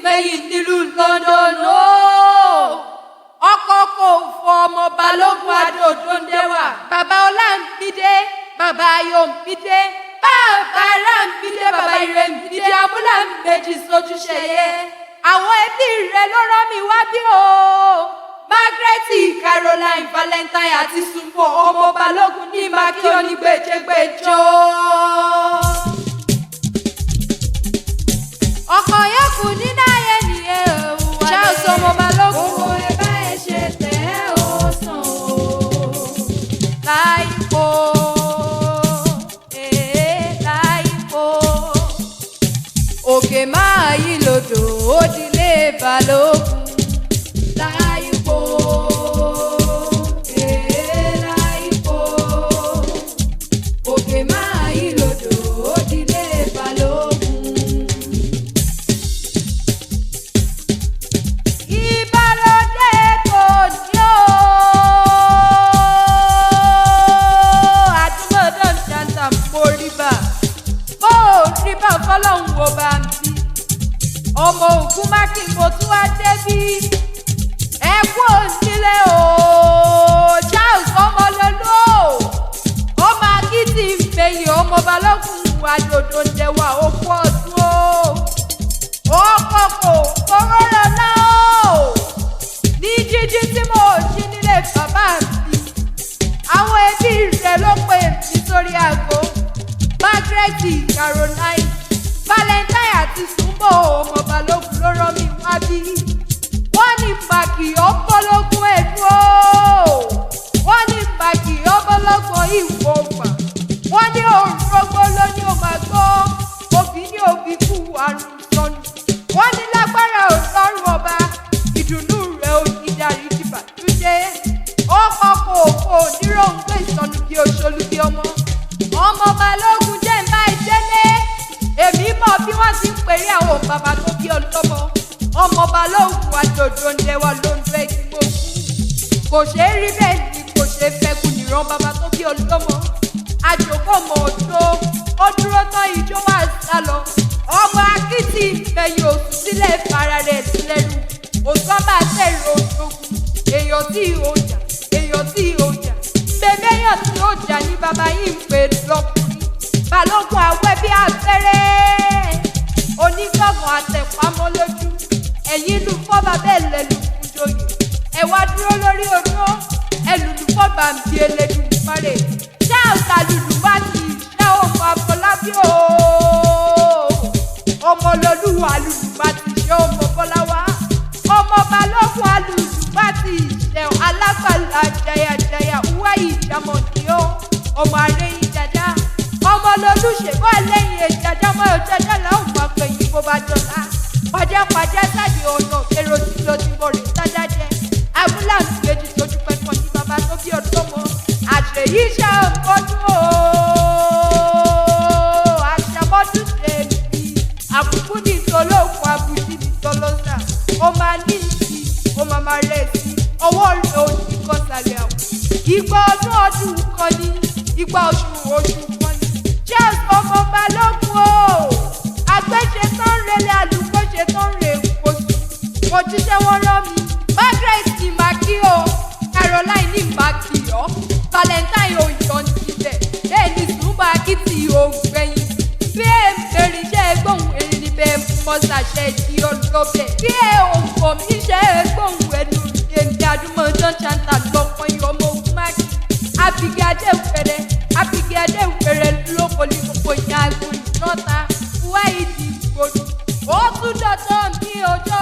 gbẹ̀yìn nílùú London o. Ọkọ̀ kò fọ ọmọ Balógun Adòdóńdéwà. Bàbá Ọlámídé, bàbá Ayọ̀mídé, bàbá Rámídé, bàbá Ìrẹ̀mídé, Abúláméjì Sójúṣeyẹ. Àwọn ẹbí rẹ̀ ló rán mi wá bí o. Margaret, Caroline, Valentine àti Sùnbọ̀ ọmọ Balógun ní Mákì onígbèjégbèjò. Ọkọ̀ yòókù nínú ayé nìyẹn o. Charles ọmọ Balógun. Owó ẹ bá ẹ ṣe tẹ̀ ẹ́ ó sàn o. Láìpò, láìpò. Òkè máa yí lodò ó dilé Balógun. Láìpò, láìpò. Òkè máa yí lodò ó dilé Balógun. Ìbálòdé kò ní o. Àdúgbò ṣàǹtà mo rí bá. Mo rí bá fọlọ́hún wo bá ń bí. Ọmọ ògún mákì mo tún wá débí. Ẹ kú òsílẹ̀ o. Charles Ọmọlọ́lú o. Ọmọ Akitì Ìfẹ̀yìn ọmọ Balógun Adòdóńdéwà okú ọdún o. Ọkọ̀ kò kóró lọ́nà o. Ní jíjí tí mo jí nílé bàbá mi. Àwọn ẹbí rẹ̀ ló pè mí sórí aago. Margaret, Caroline, Valentine àti Sùnbọ̀ ọmọ Balógun ló rán mi wá bí. Wọ́n ní Mákì ọ̀pọ̀lọpọ̀ ẹ̀dùn o. Wọ́n ní Mákì ọ̀pọ̀lọpọ̀ ìwọ̀fà. Wọ́n ní òrógbó ló ní o máa gbọ́. Òbí ní òbí kú àrùn sọnù. Wọ́n ní lágbára òsọ́rùn ọba. Ìdùnnú rẹ̀ ò ní darí dìbàdújẹ́. Ó kọ́kọ́ òfò oníròǹgbé ìsọnù bí oṣolú bí ọmọ. Ọmọ Balógun jẹ́ ìbá ìdélé. Èmi mọ̀ bí wọ́n ti ń pèrè àwọn bàbá tó bí ọlọ́mọ. Ọmọ Balógun Adòdóńdéwà ló ń fẹ́ kí mo kú. Kò ṣe é rí bẹ́ẹ̀ ni kò ṣe é fẹ́ kú nìran bàbá tó bí ọlọ́mọ. Àjòkó mọ̀ òjò, ó dúró tán ìjó wà sálọ. Ọmọ Akitì Ìfẹ̀yìn òsùn sílẹ̀ fara rẹ̀ sílẹ̀rù. Òsán bá tẹ̀rù òṣogùn. Èèyàn tí ò jà, èèyàn tí ò jà. Bẹ́ẹ̀mẹ́yàn tí ó jà ní bàbá yìí ń pè lọ́kùnrin. Balógun àwẹ̀ bí abẹ́rẹ́. Onígbọ̀ngàn àtẹ̀pámọ́ lójú. Ẹ̀yin lù fọ́ba bẹ́ẹ̀ lẹ́lu fún joyè. Ẹ wá dúró lórí odó. Ẹlùlù fọ́ba ń bí Elédùmarè. Charles àlùlù bá ti ṣẹ́ òfò Afọlábí o. Ọmọlọ́lú àlùlù bá ti ṣẹ́ ọmọ Bọ́láwá. Ọmọ Balógun àlùlù bá ti ṣẹ́ alágbàlá jayajaya wá ìjàmọ̀ ní o. Ọmọ àrẹ́yìn jàjà. Ọmọlọ́lú ṣèbọ̀ lẹ́yìn ìjàjà mọ́ ìjàjà làwọn máa pè yín bó bá dọ̀la. Pàjápàjá sáàdì ọ̀nà èrò tí lọ ti bọ̀rẹ̀ sájà jẹ. Abúláméjì tójú pẹ̀pọ̀ ní bàbá tó bí ọlọ́mọ. Àṣeyí ṣe ọ̀pọ̀dún o. Àṣàmọ́dún ṣe mí. Àbùkù ní ìtọ́lọ́kùn àbùkù ní ìtọ́lọ́sà. Ó máa ní ìsì, ó máa máa rẹ̀ sí. Ọwọ́ rẹ̀ ò ní kan sàlẹ̀ àwọn. Ìgbà ọdún kan ní. Ìgbà oṣù kan ní. Charles ọmọ Balógun o. Àgbẹ̀ṣe tán relé àlùkòṣe tán rè kóṣù. Òjíṣẹ́ wọn rán mi. Margaret ní Mákì o. Caroline ní Mákì ọ́. Valentine oyọ̀ nílẹ̀. Èyí Sùnbọ̀ Akitì ògbẹ̀yìn. Bí èmèrè iṣẹ́ gbóhùn erin níbẹ̀ mọ́sàṣẹ́ di olóbẹ̀. Bí òǹkò mi ṣe gbóhùn ẹnu èmi àdúmọ̀jọ́ ṣàǹtà lọ́pọ̀ ọmọ ogun Mákì. Abigi Adéwùfẹ̀rẹ̀ lóko ní gbogbo ìyá agbóyún lọ́ta. Wá ìdí ìgbòdù. Ó tún dọ̀tọ̀ mi ọjọ́